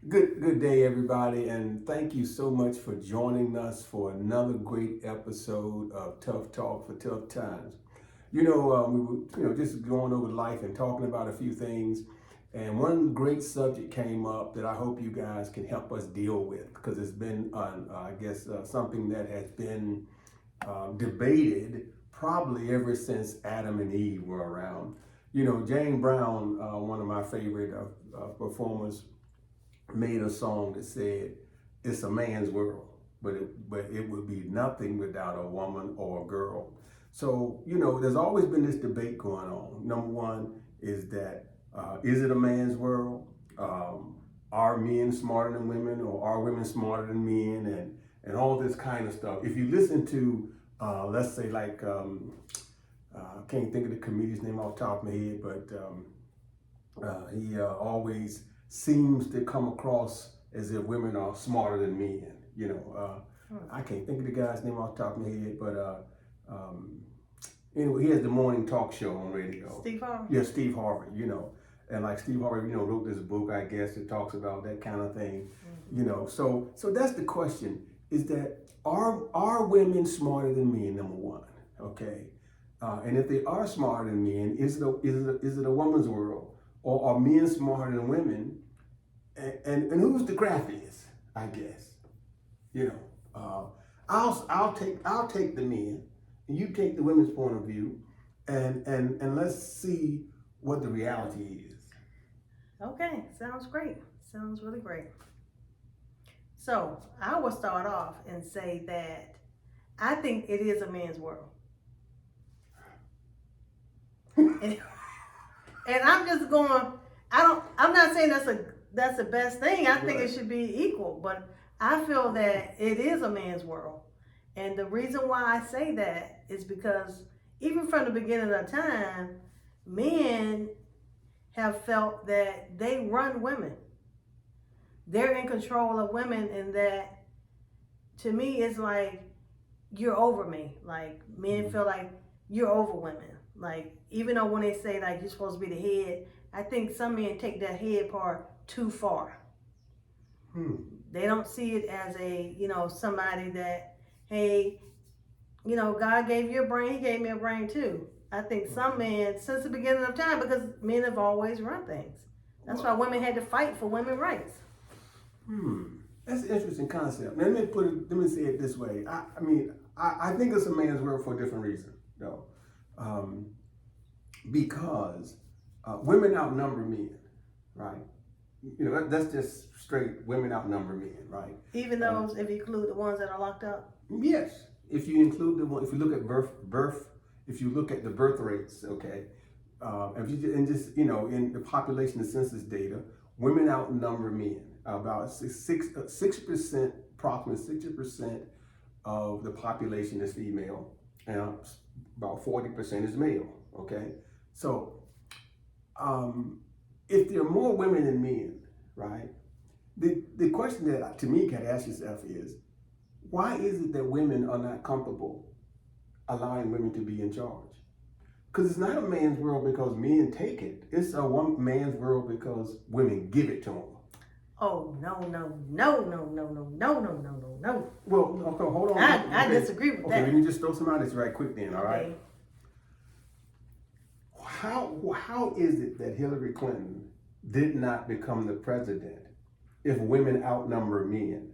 Good day, everybody, and thank you so much for joining us for another great episode of Tough Talk for Tough Times. We were just going over life and talking about a few things, and one great subject came up that I hope you guys can help us deal with because it's been, something that has been debated probably ever since Adam and Eve were around. Jane Brown, one of my favorite performers, made a song that said, "It's a man's world, but it would be nothing without a woman or a girl." So there's always been this debate going on. Number one is that is it a man's world? Are men smarter than women, or are women smarter than men, and all this kind of stuff. If you listen to, let's say, I can't think of the comedian's name off the top of my head, but he always seems to come across as if women are smarter than men. I can't think of the guy's name off the top of my head, but anyway, he has the morning talk show on radio. Steve Harvey? Yeah, Steve Harvey, And like Steve Harvey, wrote this book, I guess, that talks about that kind of thing. So that's the question, is that are women smarter than men, number one, okay? And if they are smarter than men, is it a woman's world? Or are men smarter than women? And who's the crappiest, I guess? I'll take the men, and you take the women's point of view, and let's see what the reality is. Okay, sounds great. Sounds really great. So I will start off and say that I think it is a man's world. And I'm just going, I'm not saying that's the best thing. I think it should be equal, but I feel that it is a man's world. And the reason why I say that is because even from the beginning of time, men have felt that they run women. They're in control of women, and that to me is like, you're over me. Like, men feel like you're over women. Like, even though when they say like you're supposed to be the head, I think some men take that head part too far. They don't see it as somebody that, hey, God gave you a brain, he gave me a brain too. I think some men, since the beginning of time, because men have always run things. That's why women had to fight for women's rights. That's an interesting concept. Now, let me say it this way. I think it's a man's world for a different reason, though. Because women outnumber men, right? That's just straight, women outnumber men, right? Even those, if you include the ones that are locked up? Yes. If you include if you look at if you look at the birth rates, okay, in the population and census data, women outnumber men. About 6%, approximately 60% of the population is female, and about 40% is male. Okay, so if there are more women than men, right? The question that to me you can ask yourself is, why is it that women are not comfortable allowing women to be in charge? Because it's not a man's world because men take it. It's a man's world because women give it to them. Oh, no. Well, okay, hold on. I disagree with that. Okay, let me just throw some out this right quick then, all right? Okay. How is it that Hillary Clinton did not become the president if women outnumber men?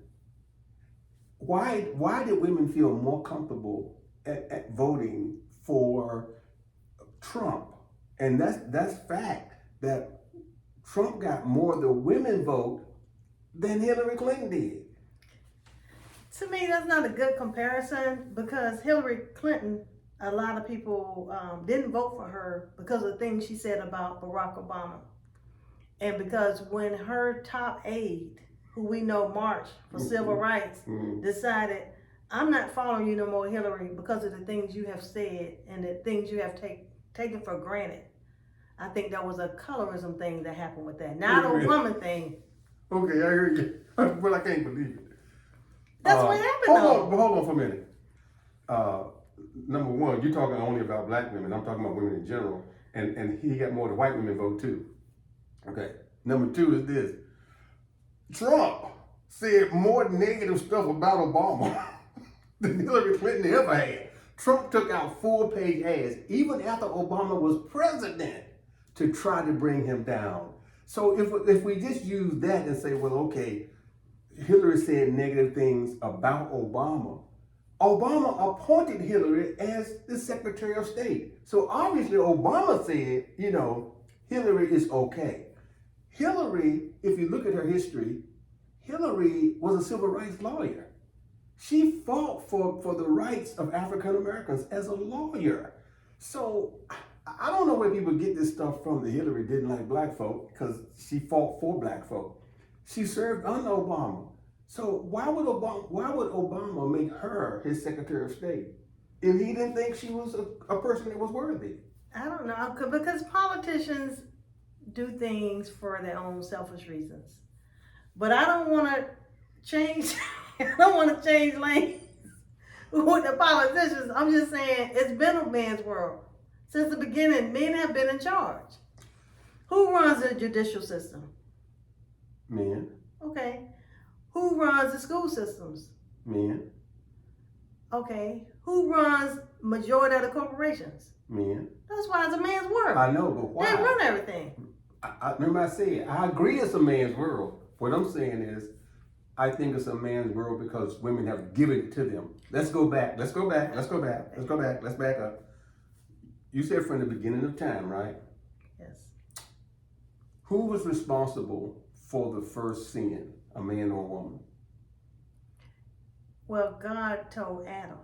Why did women feel more comfortable at voting for Trump? And that's fact, that Trump got more of the women vote than Hillary Clinton did. To me, that's not a good comparison, because Hillary Clinton, a lot of people didn't vote for her because of the things she said about Barack Obama. And because when her top aide, who we know marched for civil rights, decided, I'm not following you no more, Hillary, because of the things you have said and the things you have taken for granted. I think that was a colorism thing that happened with that, not a woman thing. Okay, I hear you. Well, I can't believe it. That's what happened, though. Hold on for a minute. Number one, you're talking only about black women. I'm talking about women in general. And he got more of the white women vote too. Okay. Number two is this. Trump said more negative stuff about Obama than Hillary Clinton ever had. Trump took out full-page ads, even after Obama was president, to try to bring him down. So if we just use that and say, well, okay, Hillary said negative things about Obama. Obama appointed Hillary as the Secretary of State. So obviously Obama said, Hillary is okay. Hillary, if you look at her history, Hillary was a civil rights lawyer. She fought for the rights of African Americans as a lawyer. So I don't know where people get this stuff from that Hillary didn't like black folk, because she fought for black folk. She served under Obama. So why would Obama make her his Secretary of State if he didn't think she was a person that was worthy? I don't know, because politicians do things for their own selfish reasons. But I don't want to change. I don't want to change lanes with the politicians. I'm just saying it's been a man's world since the beginning. Men have been in charge. Who runs the judicial system? Men. Okay. Who runs the school systems? Men. Okay. Who runs majority of the corporations? Men. That's why it's a man's world. I know, but why? They run everything. I remember I said, I agree it's a man's world. What I'm saying is, I think it's a man's world because women have given it to them. Let's go back. Let's back up. You said from the beginning of time, right? Yes. Who was responsible for the first sin, a man or a woman? Well, God told Adam.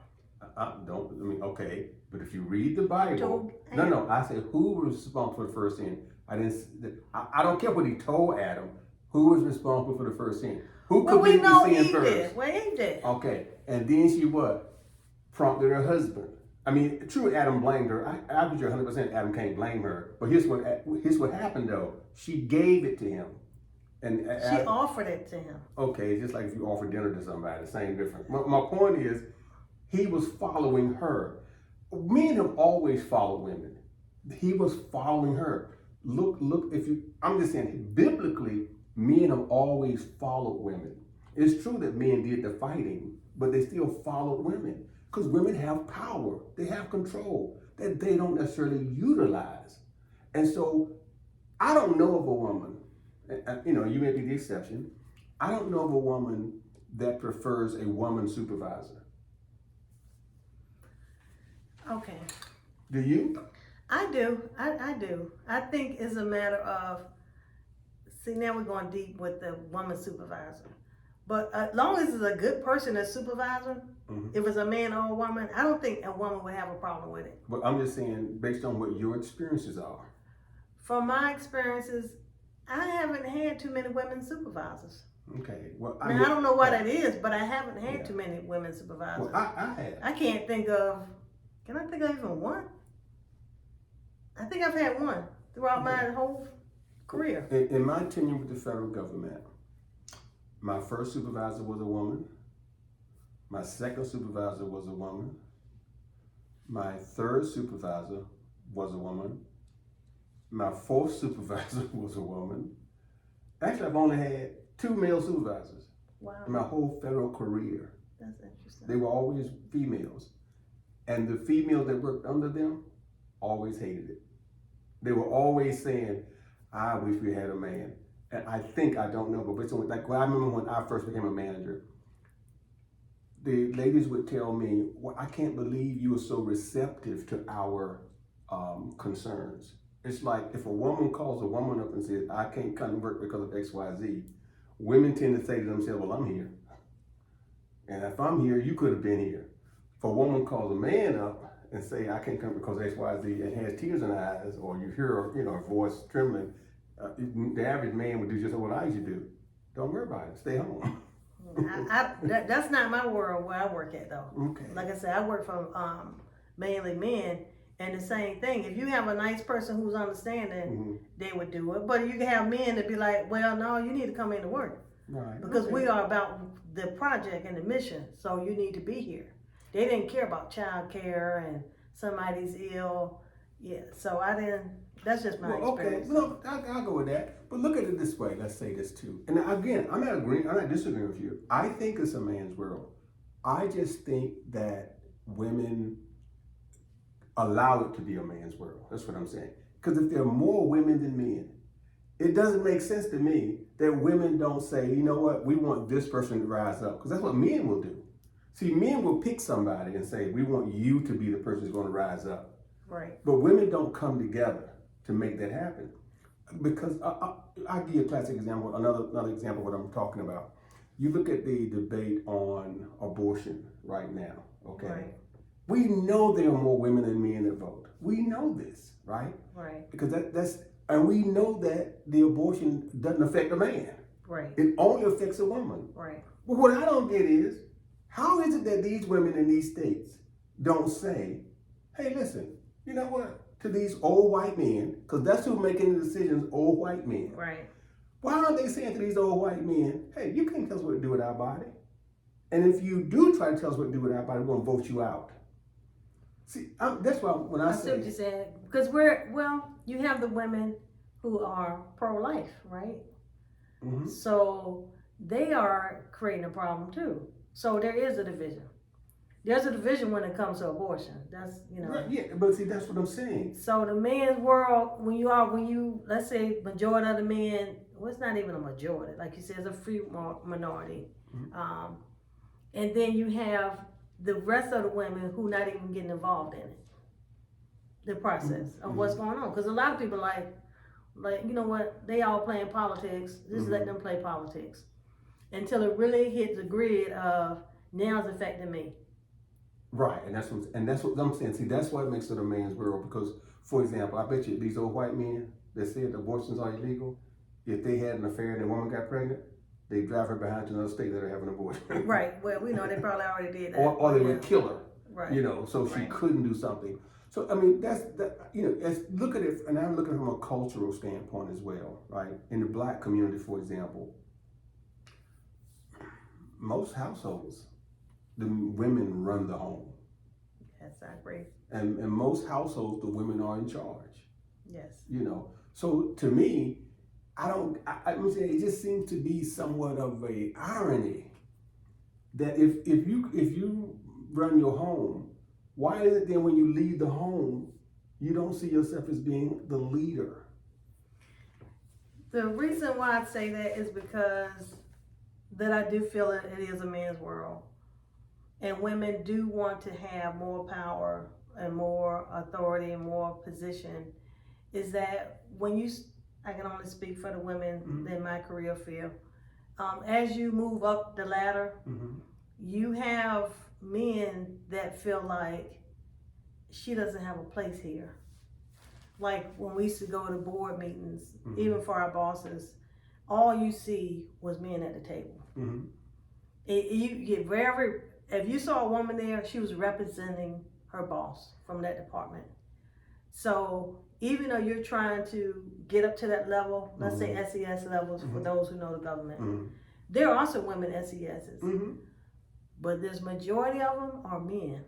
Okay, but if you read the Bible, no, I said who was responsible for the first sin? I don't care what he told Adam. Who was responsible for the first sin? Who committed the sin first? Well, Eve did. Okay, and then she what? Prompted her husband. I mean, true, Adam blamed her. I agree 100%. Adam can't blame her. But here's what happened though. She gave it to him, and she offered it to him. Okay, it's just like if you offer dinner to somebody, same difference. My point is, he was following her. Men have always followed women. He was following her. Look. I'm just saying, biblically, men have always followed women. It's true that men did the fighting, but they still followed women because women have power. They have control that they don't necessarily utilize. And so I don't know of a woman, you may be the exception. I don't know of a woman that prefers a woman supervisor. Okay. Do you? I do. I do. I think it's a matter of, see, now we're going deep with the woman supervisor. But as long as it's a good person as supervisor, if it's a man or a woman, I don't think a woman would have a problem with it. But I'm just saying, based on what your experiences are. From my experiences, I haven't had too many women supervisors. Okay. Well, I don't know why that is, but I haven't had too many women supervisors. Well, I have. I can't think of, can I think of even one? I think I've had one throughout my whole career. In my tenure with the federal government, my first supervisor was a woman. My second supervisor was a woman. My third supervisor was a woman. My fourth supervisor was a woman. Actually, I've only had 2 male supervisors in my whole federal career. That's interesting. They were always females. And the females that worked under them always hated it. They were always saying, I wish we had a man. And I don't know, but I remember when I first became a manager, the ladies would tell me, well, I can't believe you were so receptive to our concerns. It's like if a woman calls a woman up and says, I can't come to work because of X, Y, Z, women tend to say to themselves, well, I'm here. And if I'm here, you could have been here. If a woman calls a man up and say, I can't come because of X, Y, Z, and has tears in her eyes, or you hear her voice trembling, the average man would do just what I used to do. Don't worry about it. Stay home. That's not my world where I work at, though. Okay. Like I said, I work for mainly men, and the same thing. If you have a nice person who's understanding, they would do it. But you can have men that be like, well, no, you need to come into work. Right. Because we are about the project and the mission, so you need to be here. They didn't care about child care and somebody's ill. Yeah, so I didn't That's just my Well, okay, experience. look, I'll go with that. But look at it this way. Let's say this too. And again, I'm not disagreeing with you. I think it's a man's world. I just think that women allow it to be a man's world. That's what I'm saying. Because if there are more women than men, it doesn't make sense to me that women don't say, you know what, we want this person to rise up. Because that's what men will do. See, men will pick somebody and say, we want you to be the person who's going to rise up. Right. But women don't come together to make that happen. Because I'll give you a classic example, another example of what I'm talking about. You look at the debate on abortion right now, okay? Right. We know there are more women than men that vote. We know this, right? Right. Because and we know that the abortion doesn't affect a man. Right. It only affects a woman. Right. But what I don't get is, how is it that these women in these states don't say, hey, listen, you know what? To these old white men, because that's who's making the decisions, old white men. Right. Why aren't they saying to these old white men, hey, you can't tell us what to do with our body. And if you do try to tell us what to do with our body, we're going to vote you out. See, that's why when I see say, what you're saying. Because you have the women who are pro-life, right? mm-hmm. So they are creating a problem too. So there is a division. There's a division when it comes to abortion. That's, Right, yeah, but see, that's what I'm saying. So the man's world, when you let's say majority of the men, well, it's not even a majority, like you said, it's a free minority. Mm-hmm. And then you have the rest of the women who not even getting involved in it, the process of what's going on. Because a lot of people like, you know what, they all playing politics, just let them play politics. Until it really hits the grid of, now it's affecting me. Right, and that's what I'm saying. See, that's what makes it a man's world. Because, for example, I bet you these old white men that said abortions are illegal, if they had an affair and a woman got pregnant, they drive her behind to another state that have an abortion. Right. Well, we know they probably already did that. or they would kill her. Right. So she couldn't do something. So I mean, look at it, and I'm looking from a cultural standpoint as well, right? In the black community, for example, most households, the women run the home. Yes, I agree. And in most households, the women are in charge. Yes. So to me, I'm saying it just seems to be somewhat of a irony that if you run your home, why is it then when you leave the home, you don't see yourself as being the leader? The reason why I say that is because that I do feel that it is a man's world. And women do want to have more power and more authority and more position. Is that when I can only speak for the women in my career field. As you move up the ladder, you have men that feel like she doesn't have a place here. Like when we used to go to board meetings, even for our bosses, all you see was men at the table. You get if you saw a woman there, she was representing her boss from that department. So even though you're trying to get up to that level, let's say SES levels for those who know the government, there are also women SESs, but there's majority of them are men.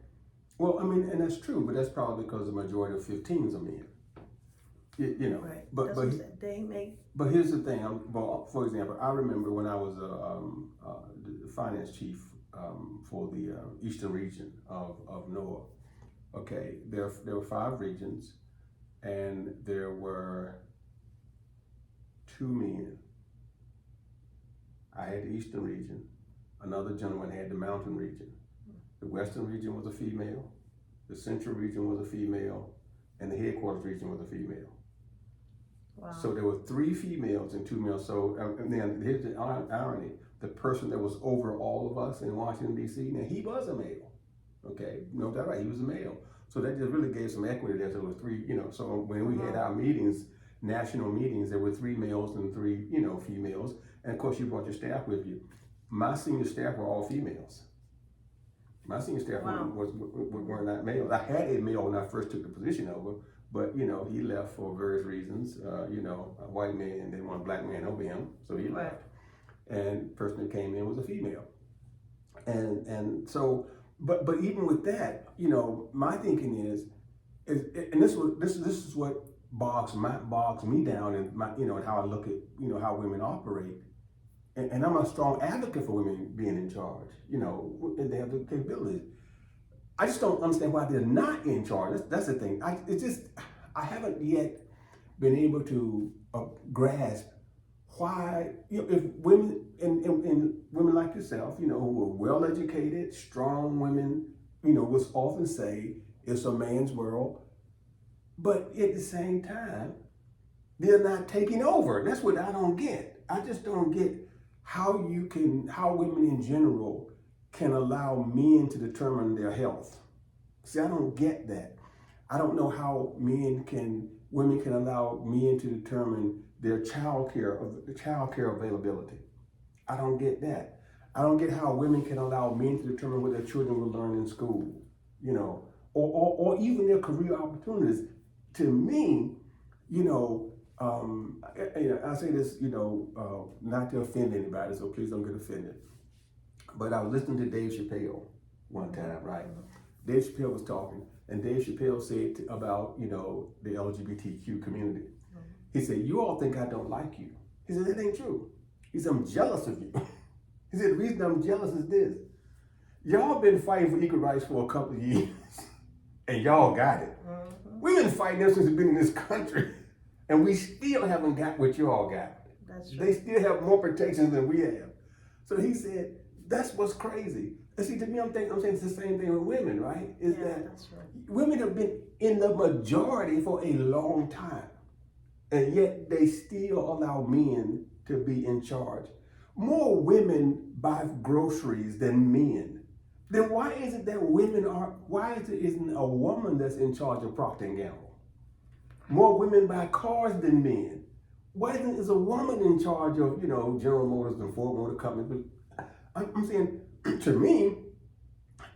Well, I mean, and that's true, but that's probably because the majority of 15s are men. Right. But they make. But here's the thing. For example, I remember when I was the finance chief for the Eastern region of NOAA. Okay, there were 5 regions, and there were 2 men. I had the Eastern region. Another gentleman had the Mountain region. The Western region was a female. The Central region was a female, and the headquarters region was a female. Wow. So there were 3 females and 2 males. So, and then here's the irony: the person that was over all of us in Washington D.C. Now he was a male. Okay, no doubt, right? He was a male. So that just really gave some equity there. So there were 3. So when we had our meetings, national meetings, there were 3 males and 3, females. And of course, you brought your staff with you. My senior staff were all females. My senior staff were not males. I had a male when I first took the position over. But, he left for various reasons, a white man didn't want a black man over him, so he left. And the person that came in was a female. And so, but even with that, my thinking is and this is what bogs me down in my, and how I look at, how women operate. And I'm a strong advocate for women being in charge, and they have the capabilities. I just don't understand why they're not in charge. That's the thing. I haven't yet been able to grasp why, if women and women like yourself, who are well educated, strong women, will often say it's a man's world, but at the same time, they're not taking over. That's what I don't get. I just don't get how women in general can allow men to determine their health. See, I don't get that. I don't know how women can allow men to determine their child care availability. I don't get that. I don't get how women can allow men to determine what their children will learn in school, or even their career opportunities. To me, I say this, not to offend anybody, so please don't get offended. But I was listening to Dave Chappelle one time, right? Dave Chappelle was talking, and Dave Chappelle said about, the LGBTQ community. He said, "You all think I don't like you." He said, "That ain't true." He said, "I'm jealous of you." He said, "The reason I'm jealous is this. Y'all been fighting for equal rights for a couple of years, and y'all got it. We've been fighting ever since we've been in this country, and we still haven't got what you all got. That's true. They still have more protections than we have." So he said, that's what's crazy. And see, to me, I'm saying it's the same thing with women, right? That's right. Women have been in the majority for a long time, and yet they still allow men to be in charge. More women buy groceries than men. Then why is it that isn't a woman that's in charge of Procter & Gamble? More women buy cars than men. Why is a woman in charge of, General Motors and Ford Motor Company? I'm saying, to me,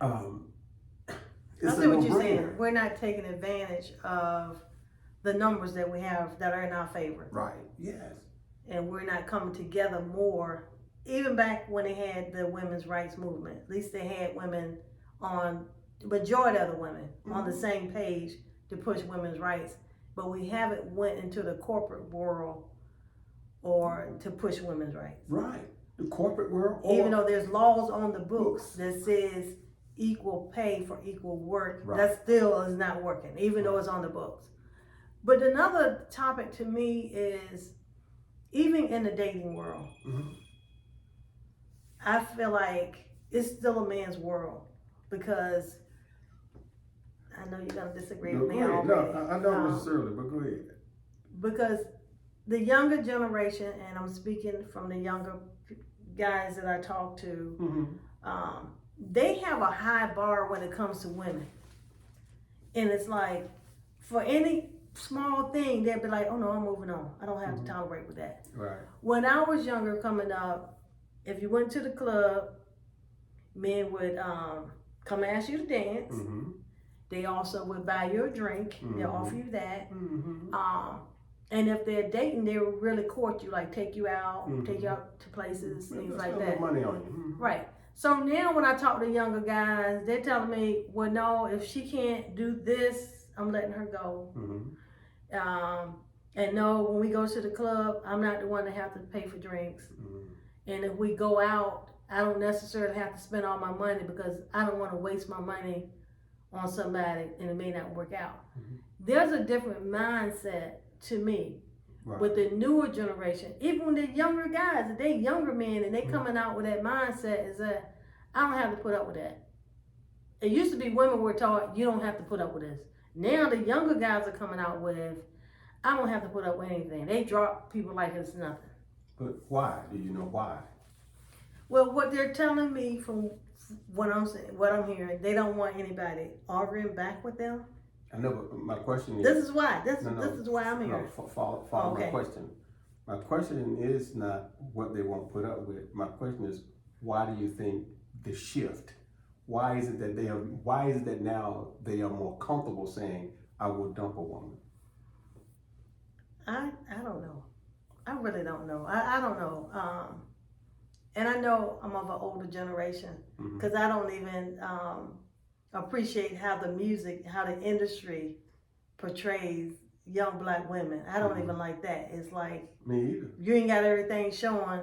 it's I see a what you're no-brainer. saying. We're not taking advantage of the numbers that we have that are in our favor. Right, yes. And we're not coming together more. Even back when they had the women's rights movement, at least they had women the majority of the women on the same page to push women's rights. But we haven't went into the corporate world or to push women's rights. Right, the corporate world. Even though there's laws on the books that says equal pay for equal work, Right. that still is not working, even though it's on the books. But another topic to me is, even in the dating world, I feel like it's still a man's world, because I know you're gonna disagree with me already. No, I don't necessarily, but go ahead. Because the younger generation, and I'm speaking from the younger guys that I talk to, they have a high bar when it comes to women. And it's like, for any small thing, they'd be like, "Oh no, I'm moving on. I don't have to tolerate with that." Right. When I was younger, coming up, if you went to the club, men would come ask you to dance. They also would buy you a drink. They'll offer you that. And if they're dating, they will really court you, like take you out to places, things like that. Money on you. Right. So now when I talk to younger guys, they're telling me, "Well, no, if she can't do this, I'm letting her go." And no, when we go to the club, I'm not the one that have to pay for drinks. And if we go out, I don't necessarily have to spend all my money, because I don't want to waste my money on somebody and it may not work out. There's a different mindset to me with the newer generation. Even when they're younger guys, if they younger men and they coming out with that mindset, is that I don't have to put up with that. It used to be women were taught, you don't have to put up with this. Now the younger guys are coming out with, I don't have to put up with anything. They drop people like it's nothing. But why? Do you know why? Well, what they're telling me from what I'm saying, what I'm hearing, they don't want anybody arguing back with them. I know, but my question is... This is why. This is why I'm here. No, follow my question. My question is not what they won't put up with. My question is, why do you think the shift? Why is it that now they are more comfortable saying, "I will dump a woman"? I don't know. I really don't know. I don't know. And I know I'm of an older generation, because I don't even appreciate how the industry portrays young black women. I don't even like that. It's like, Me either. you ain't got everything showing,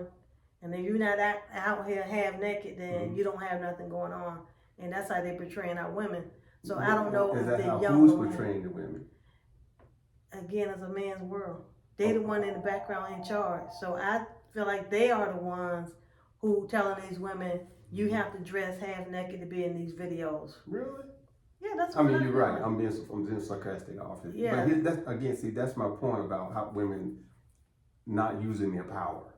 and if you're not out here half naked, then you don't have nothing going on. And that's how they portraying our women. So I don't know Is if that the how younger who's women, portraying the women? again, it's a man's world. They the one in the background in charge. So I feel like they are the ones who telling these women, you have to dress half naked to be in these videos. Really? Yeah, that's I what mean, I you're feel right. like. I'm being sarcastic off it. Yeah. But that's again, see, that's my point about how women not using their power.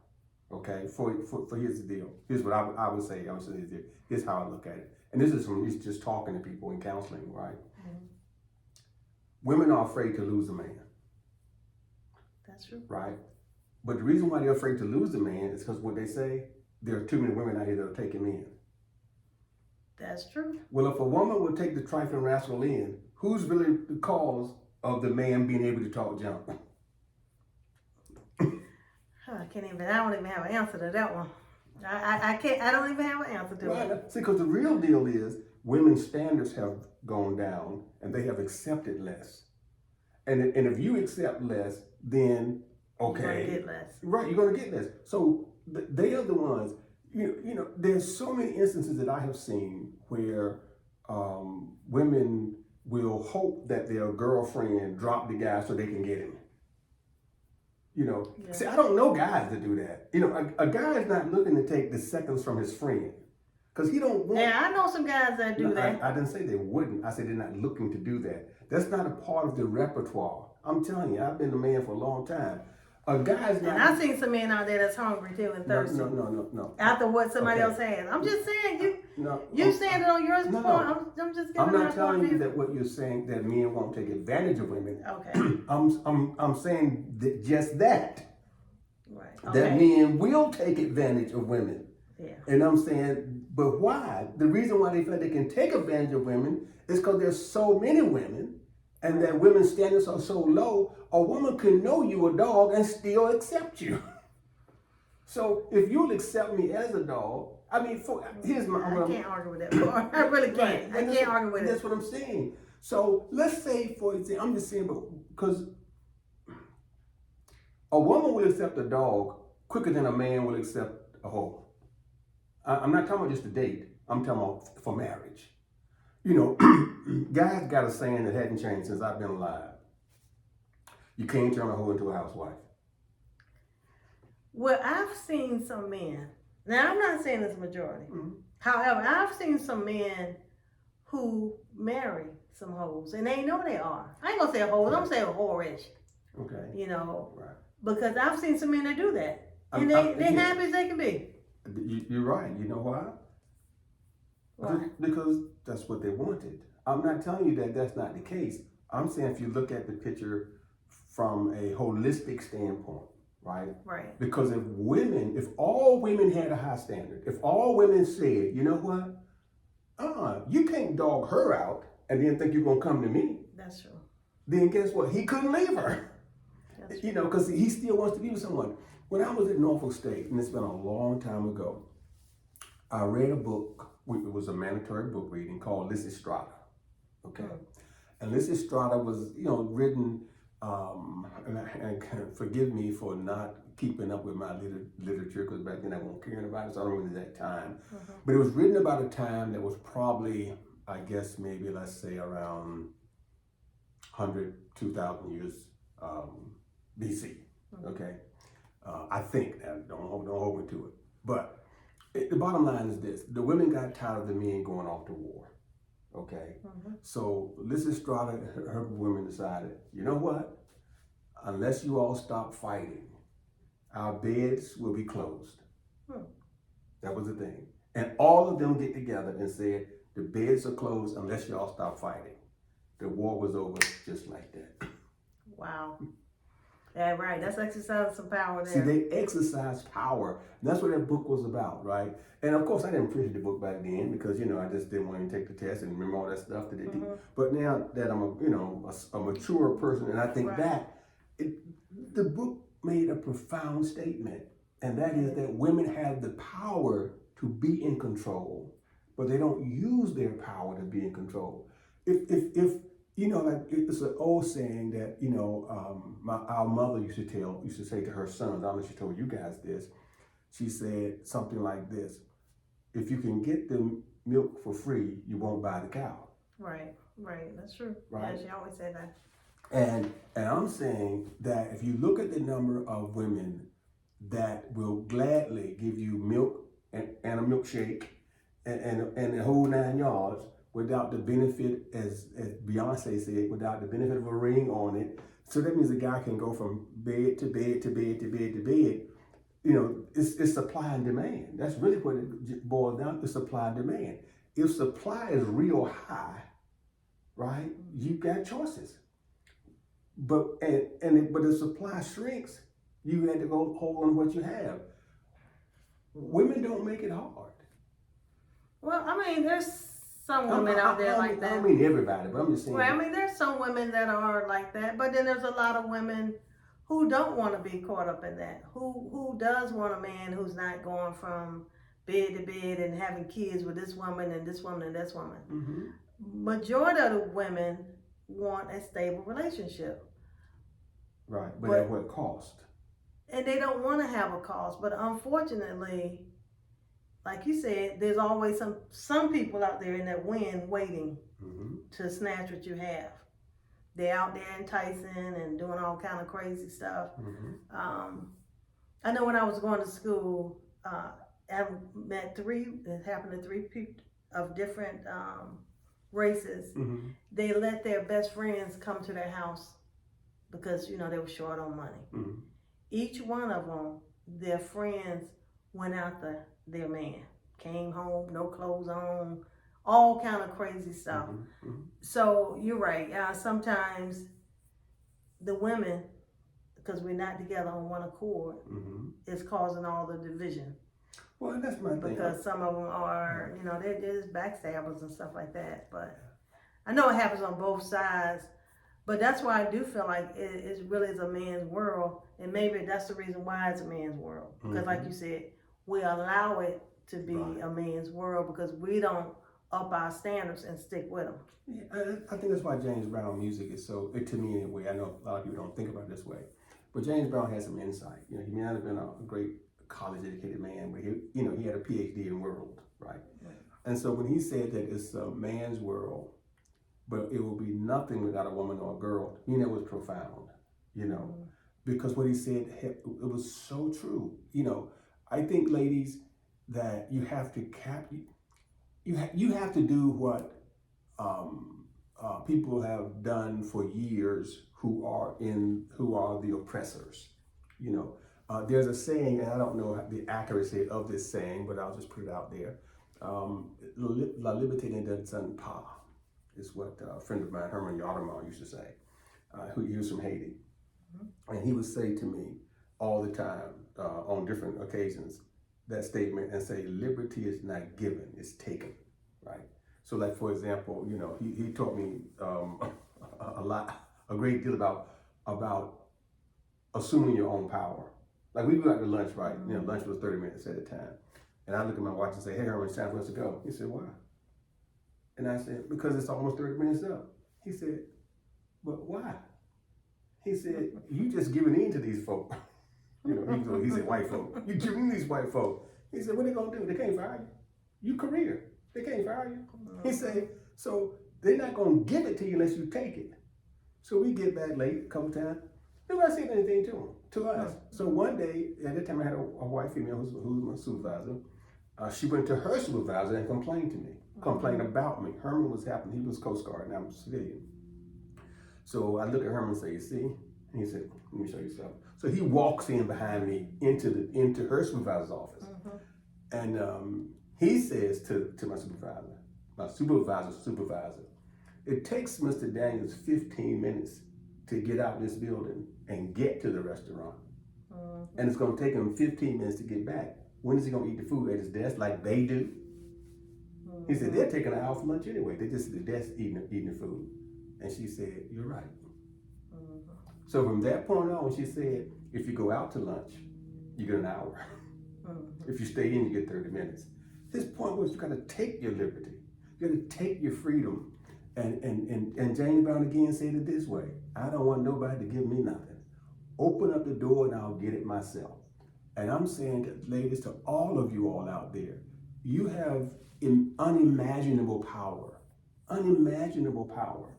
Okay. For here's the deal. Here's what I would say. I would say here's how I look at it. And this is from just talking to people in counseling, right? Mhm. Women are afraid to lose a man, That's true. right? But the reason why they're afraid to lose a man is because what they say, there are too many women out here that will take him in. That's true. Well, if a woman would take the trifling rascal in, who's really the cause of the man being able to talk junk? I don't even have an answer to that one. I don't even have an answer to it. Right. See, because the real deal is women's standards have gone down and they have accepted less. And if you accept less, then okay. You're gonna get less. Right, you're going to get less. So they are the ones, you know, there's so many instances that I have seen where women will hope that their girlfriend drop the guy so they can get him. You know, Yeah. see, I don't know guys that do that. You know, a guy is not looking to take the seconds from his friend because he don't want. Yeah, I know some guys that do that. I didn't say they wouldn't. I said they're not looking to do that. That's not a part of the repertoire. I'm telling you, I've been a man for a long time. A guy's not. And I've seen some men out there that's hungry too and thirsty. No. After what somebody Okay. else has. I'm just saying, you I'm standing on yours No, before. no. I'm just giving not my point telling of you view. that what you're saying that men won't take advantage of women. Okay. I'm saying that just that. Right. That Okay. men will take advantage of women. Yeah. And I'm saying, but why? The reason why they feel they can take advantage of women is because there's so many women and that women's standards are so low, a woman can know you a dog and still accept you. So if you'll accept me as a dog, I mean, here's my... I can't argue with that part. I really can't. Right. I can't argue with it. That's what I'm saying. So let's say, for example, I'm just saying, because a woman will accept a dog quicker than a man will accept a hoe. I'm not talking about just a date. I'm talking about for marriage. You know, guys got a saying that hadn't changed since I've been alive. You can't turn a hoe into a housewife. Well, I've seen some men. Now, I'm not saying it's a majority. Mm-hmm. However, I've seen some men who marry some hoes, and they know they are. I ain't gonna say a hoe. I'm gonna say a whorish. Okay. You know, Right. because I've seen some men that do that, and I'm they happy as they can be. You're right. You know why? Why? Because that's what they wanted. I'm not telling you that that's not the case. I'm saying if you look at the picture from a holistic standpoint, right? Right. Because if all women had a high standard, if all women said, you know what? You can't dog her out and then think you're going to come to me. That's true. Then guess what? He couldn't leave her. That's You know, because he still wants to be with someone. When I was at Norfolk State, and it's been a long time ago, I read a book. It was a mandatory book reading called Lysistrata. Okay. And Lysistrata was, written, and forgive me for not keeping up with my literature, because back then I wasn't caring about it, so I don't remember that time. But it was written about a time that was probably, I guess, maybe let's say around 100, 2,000 years BC. Okay. I think, now don't hold me to it. But the bottom line is this: the women got tired of the men going off to war. Okay, so Lysistrata, her women decided, you know what? Unless you all stop fighting, our beds will be closed. That was the thing. And all of them get together and said, the beds are closed unless y'all stop fighting. The war was over just like that. Wow. Yeah, right. That's exercising some power there. See, they exercise power. And that's what that book was about, right? And of course, I didn't finish the book back then because, I just didn't want to take the test and remember all that stuff that they did. But now that I'm a mature person, and I think the book made a profound statement, and that is that women have the power to be in control, but they don't use their power to be in control. If you know, like it's an old saying that, you know, our mother used to say to her sons, I don't know if she told you guys this, she said something like this: if you can get the milk for free, you won't buy the cow. Right, that's true. Right. Yeah, she always said that. And I'm saying that if you look at the number of women that will gladly give you milk and a milkshake and the whole 9 yards without the benefit, as Beyonce said, without the benefit of a ring on it. So that means a guy can go from bed to bed to bed to bed to bed. You know, it's supply and demand. That's really what it boils down to, supply and demand. If supply is real high, right, you've got choices. But but if supply shrinks, you had to go hold on what you have. Women don't make it hard. Well, I mean, there's some women out there like that. I don't mean everybody, but I'm just saying. Well, I mean, there's some women that are like that, but then there's a lot of women who don't want to be caught up in that. Who does want a man who's not going from bed to bed and having kids with this woman and this woman and this woman. Mm-hmm. Majority of the women want a stable relationship. Right, but at what cost? And they don't want to have a cost, but unfortunately, like you said, there's always some people out there in that wind waiting to snatch what you have. They're out there enticing and doing all kind of crazy stuff. I know when I was going to school, I met it happened to 3 people of different races. They let their best friends come to their house because, you know, they were short on money. Each one of them, their friends went after their man, came home, no clothes on, all kind of crazy stuff. So you're right. Sometimes the women, because we're not together on one accord, is causing all the division. Well, that's my thing. Because some of them are, you know, they're just backstabbers and stuff like that. But I know it happens on both sides. But that's why I do feel like it really is a man's world. And maybe that's the reason why it's a man's world. Because like you said, we allow it to be a man's world because we don't up our standards and stick with them. Yeah, I think that's why James Brown music is so, to me anyway, I know a lot of people don't think about it this way, but James Brown has some insight. You know, he may not have been a great college-educated man, but he had a PhD in world, right? And so when he said that it's a man's world, but it will be nothing without a woman or a girl, you know, it was profound, you know, because what he said, it was so true. You know, I think, ladies, that you have to you have to do what people have done for years who are the oppressors. You know, there's a saying, and I don't know the accuracy of this saying, but I'll just put it out there. La liberté ne donne pas is what a friend of mine, Herman Yarderman, used to say. He was from Haiti. And he would say to me all the time on different occasions that statement and say, liberty is not given, it's taken, right? So like, for example, you know, he taught me a great deal about assuming your own power. Like we go out to lunch, right? You know, lunch was 30 minutes at a time. And I look at my watch and say, hey, Herman, it's time for us to go. He said, why? And I said, because it's almost 30 minutes up. He said, but why? He said, you just giving in to these folk. You know, he said white folk. You giving these white folk. He said, what they gonna do? They can't fire you. You career. They can't fire you. He said, so they're not gonna give it to you unless you take it. So we get back late a couple times. Nobody said anything to us. So one day, at that time I had a white female who was my supervisor. She went to her supervisor and complained to me, complained about me. Herman was happening, he was Coast Guard and I'm a civilian. So I look at Herman and say, you see? And he said, let me show you something. So he walks in behind me into her supervisor's office. And he says to my supervisor's supervisor, it takes Mr. Daniels 15 minutes to get out of this building and get to the restaurant. And it's gonna take him 15 minutes to get back. When is he gonna eat the food? At his desk like they do? He said, they're taking an hour for lunch anyway. They're just at the desk eating the food. And she said, you're right. So from that point on, she said, if you go out to lunch, you get an hour. If you stay in, you get 30 minutes. His point was, you gotta take your liberty. You gotta take your freedom. And James Brown again said it this way: I don't want nobody to give me nothing. Open up the door and I'll get it myself. And I'm saying, ladies, to all of you all out there, you have unimaginable power. Unimaginable power.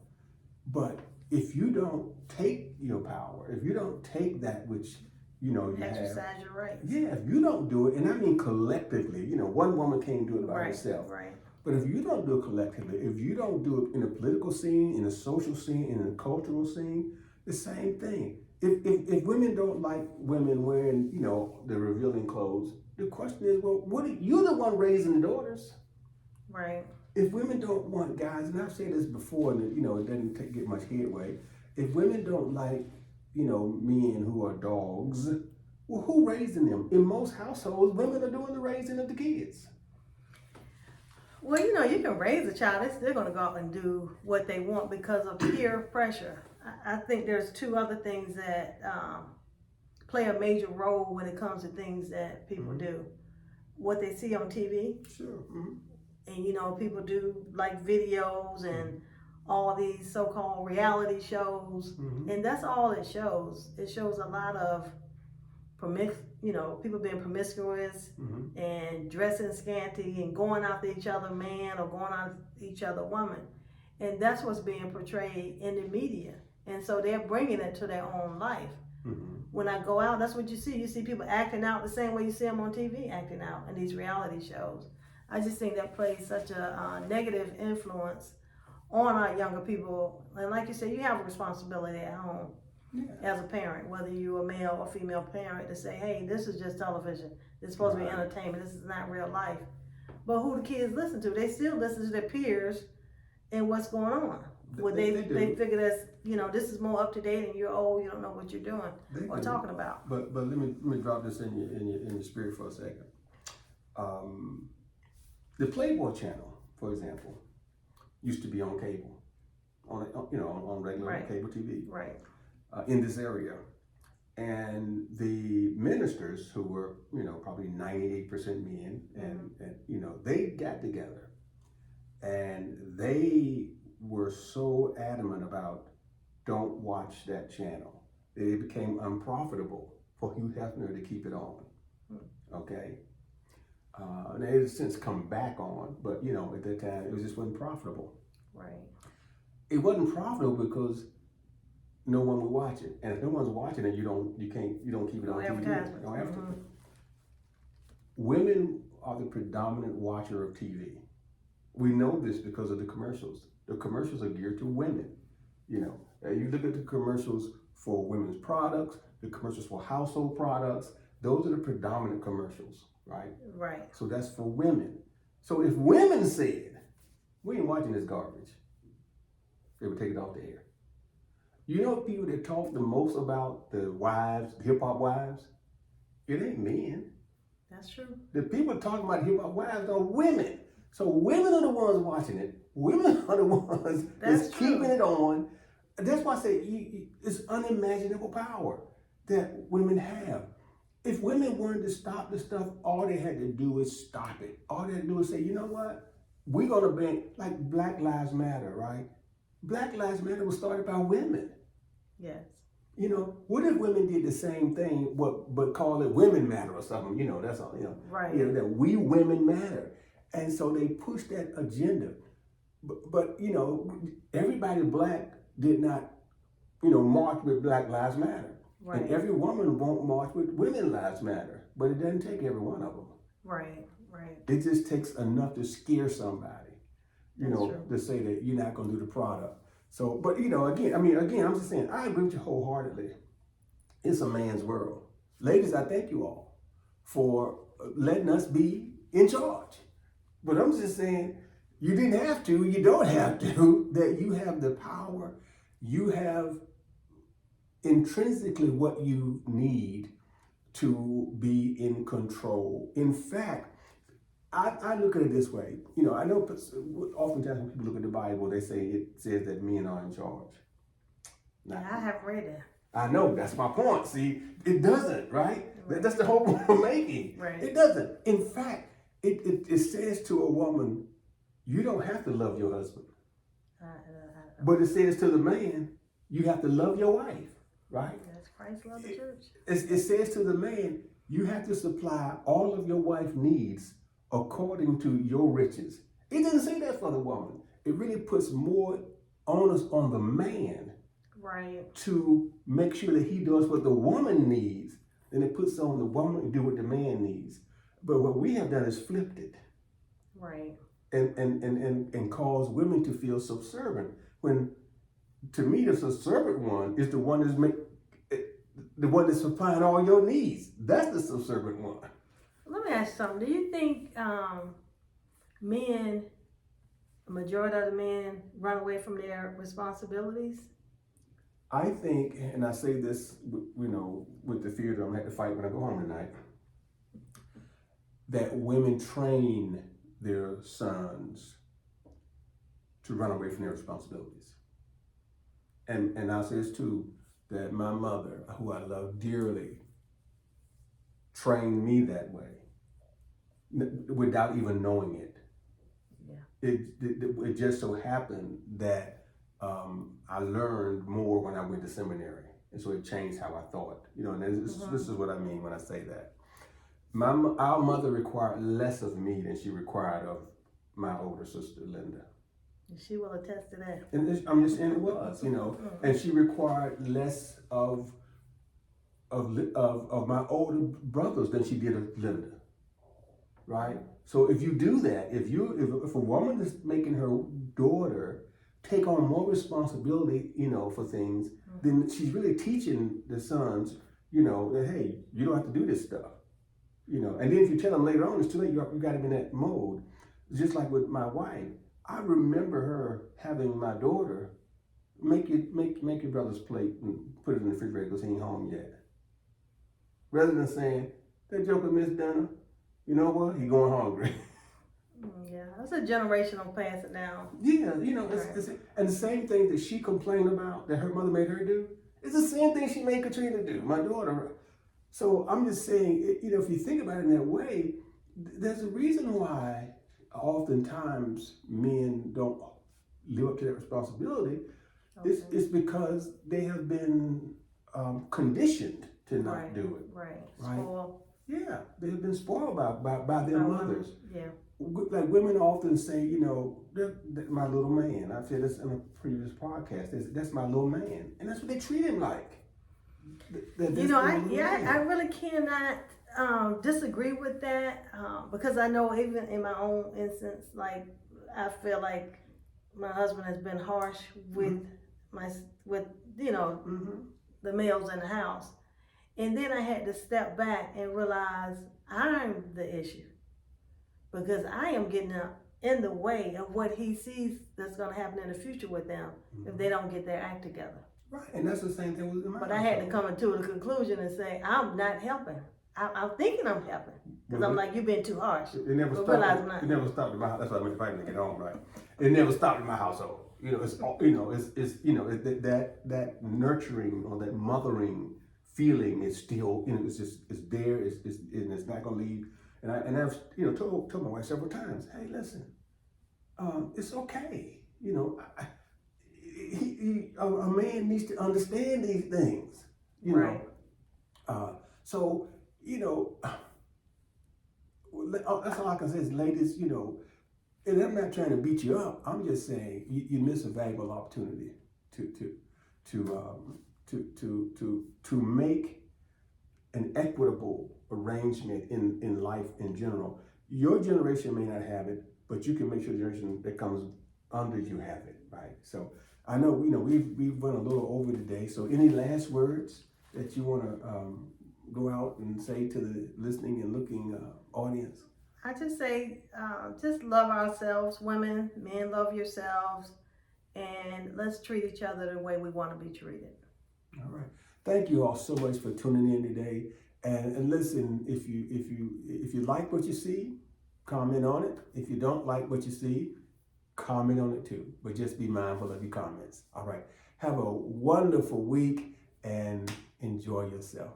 But if you don't take your power, if you don't take that which you exercise your rights. Yeah, if you don't do it, and I mean collectively, one woman can't do it by herself. Right. But if you don't do it collectively, if you don't do it in the political scene, in the social scene, in the cultural scene, the same thing. If women don't like women wearing, the revealing clothes, the question is, well, you're the one raising the daughters. Right. If women don't want guys, and I've said this before, and it doesn't get much headway. If women don't like, men who are dogs, well, who raising them? In most households, women are doing the raising of the kids. Well, you can raise a child. They're going to go out and do what they want because of peer pressure. I think there's two other things that play a major role when it comes to things that people do. What they see on TV. Sure. Mm-hmm. And people do like videos and all these so-called reality shows, and that's all it shows. It shows a lot of people being promiscuous and dressing scanty and going after each other man or going after each other woman, and that's what's being portrayed in the media. And so they're bringing it to their own life. When I go out, that's what you see. You see people acting out the same way you see them on TV acting out in these reality shows. I just think that plays such a negative influence on our younger people. And like you said, you have a responsibility at home as a parent, whether you're a male or female parent, to say, hey, this is just television. This is supposed to be entertainment. This is not real life. But who the kids listen to? They still listen to their peers and what's going on. They figure that's, this is more up to date and you're old, you don't know what you're doing or talking about. But let me drop this in your spirit for a second. The Playboy channel, for example, used to be on cable, on regular cable TV, in this area, and the ministers who were, probably 98% men, and they got together, and they were so adamant about don't watch that channel. It became unprofitable for Hugh Hefner to keep it on. Okay. And it has since come back on, but at that time it just wasn't profitable. Right. It wasn't profitable because no one would watch it, and if no one's watching it, you don't keep it on TV. No advertisement. Women are the predominant watcher of TV. We know this because of the commercials. The commercials are geared to women. You look at the commercials for women's products, the commercials for household products. Those are the predominant commercials. Right. So that's for women. So if women said, we ain't watching this garbage, they would take it off the air. People that talk the most about the wives, the hip hop wives, it ain't men. That's true. The people talking about hip hop wives are women. So women are the ones watching it. Women are the ones that's keeping it on. That's why I say it's unimaginable power that women have. If women wanted to stop the stuff, all they had to do is stop it. All they had to do is say, you know what? We're going to ban, like Black Lives Matter, right? Black Lives Matter was started by women. Yes. What if women did the same thing, but call it Women Matter or something? That's all, Right. That we women matter. And so they pushed that agenda. But everybody black did not, march with Black Lives Matter. Right. And every woman won't march with Women Lives Matter, but it doesn't take every one of them. Right. It just takes enough to scare somebody, true. to say that you're not going to do the product. So, but again, I'm just saying, I agree with you wholeheartedly. It's a man's world. Ladies, I thank you all for letting us be in charge. But I'm just saying, you didn't have to, you don't have to, that you have the power, you have intrinsically what you need to be in control. In fact, I look at it this way. I know oftentimes when people look at the Bible, they say it says that men are in charge. Now, I haven't read that. I know, that's my point. See, it doesn't, right? That's the whole point I'm making. Right. It doesn't. In fact, it says to a woman, you don't have to love your husband. But it says to the man, you have to love your wife, right? That's Christ love the church. It says to the man, you have to supply all of your wife's needs according to your riches. It doesn't say that for the woman. It really puts more onus on the man, right, to make sure that he does what the woman needs, and it puts on the woman to do what the man needs. But what we have done is flipped it, right, and cause women to feel subservient. When, to me, the subservient one is the one that's supplying all your needs. That's the subservient one. Let me ask you something. Do you think men, the majority of the men, run away from their responsibilities? I think, and I say this, with the fear that I'm going to have to fight when I go home tonight, that women train their sons to run away from their responsibilities. And I'll say this too, that my mother, who I love dearly, trained me that way without even knowing it. Yeah. It just so happened that I learned more when I went to seminary. And so it changed how I thought. And this is what I mean when I say that. Our mother required less of me than she required of my older sister, Linda. She will attest to that. And it was, and she required less of my older brothers than she did of Linda, right? So if you do that, if a woman is making her daughter take on more responsibility, for things, then she's really teaching the sons, that, hey, you don't have to do this stuff, and then if you tell them later on, it's too late, you got them in that mode. Just like with my wife, I remember her having my daughter make your brother's plate and put it in the refrigerator because he ain't home yet. Rather than saying, that joker missed dinner, you know what, he going hungry. Yeah, that's a generational pass it down. Yeah, it's, and the same thing that she complained about that her mother made her do, it's the same thing she made Katrina do, my daughter. So I'm just saying, if you think about it in that way, there's a reason why oftentimes men don't live up to that responsibility. Okay. It's because they have been conditioned to not do it. Right. Spoiled. Yeah, they have been spoiled by their mothers. Yeah. Like women often say, they're my little man. I've said this in a previous podcast. That's my little man, and that's what they treat him like. I really cannot disagree with that because I know even in my own instance, like I feel like my husband has been harsh with the males in the house, and then I had to step back and realize I'm the issue because I am getting in the way of what he sees that's going to happen in the future with them if they don't get their act together. Right, and that's the same thing with my But I had to come to the conclusion and say I'm not helping. I'm thinking I'm helping because I'm like, you've been too harsh. It never stopped. It never stopped in my house. That's why I went to fight to get home, right? It never stopped in my household. It's that nurturing or that mothering feeling is still, it's there. And it's not gonna leave. And I've told my wife several times, hey, listen, it's okay. A man needs to understand these things. Right. So. That's all I can say is, ladies, and I'm not trying to beat you up. I'm just saying you miss a valuable opportunity to make an equitable arrangement in life in general. Your generation may not have it, but you can make sure the generation that comes under you have it, right? So I know we've run a little over today. So any last words that you want to go out and say to the listening and looking audience? I just say, just love ourselves, women, men, love yourselves, and let's treat each other the way we want to be treated. All right. Thank you all so much for tuning in today. And listen, if you like what you see, comment on it. If you don't like what you see, comment on it too. But just be mindful of your comments. All right. Have a wonderful week and enjoy yourself.